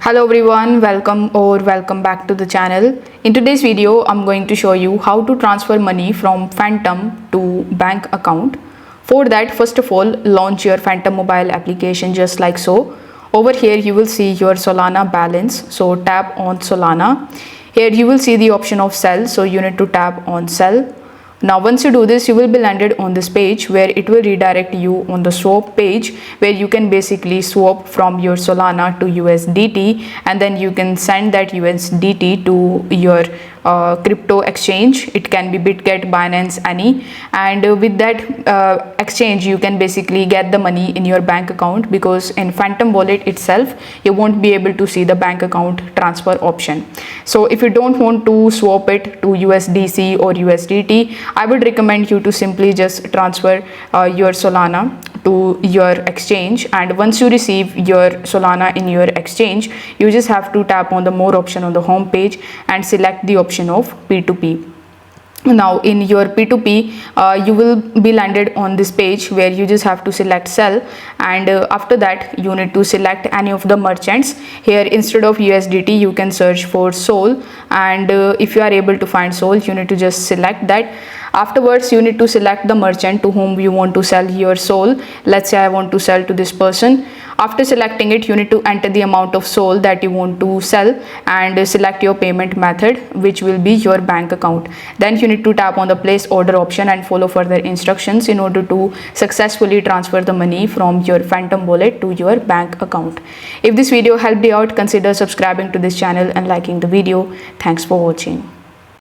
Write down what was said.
Hello everyone, welcome back to the channel. In today's video, I'm going to show you how to transfer money from Phantom to bank account. For that, first of all, launch your Phantom mobile application just like so. Over here, you will see your Solana balance. So tap on Solana. Here you will see the option of sell. So you need to tap on sell. Now once you do this, you will be landed on this page where it will redirect you on the swap page where you can basically swap from your Solana to USDT, and then you can send that USDT to your crypto exchange. It can be Bitget, Binance, any, and with that exchange you can basically get the money in your bank account, because in Phantom wallet itself you won't be able to see the bank account transfer option. So if you don't want to swap it to USDC or USDT, I would recommend you to simply just transfer your Solana to your exchange, and once you receive your Solana in your exchange, you just have to tap on the more option on the home page and select the option of P2P. Now in your P2P, you will be landed on this page where you just have to select sell, and after that you need to select any of the merchants. Here instead of USDT you can search for Sol, and if you are able to find Sol, you need to just select that. Afterwards you need to select the merchant to whom you want to sell your Sol. Let's say I want to sell to this person. After selecting it, you need to enter the amount of Sol that you want to sell and select your payment method, which will be your bank account. Then you need to tap on the place order option and follow further instructions in order to successfully transfer the money from your Phantom wallet to your bank account. If this video helped you out, consider subscribing to this channel and liking the video. Thanks for watching.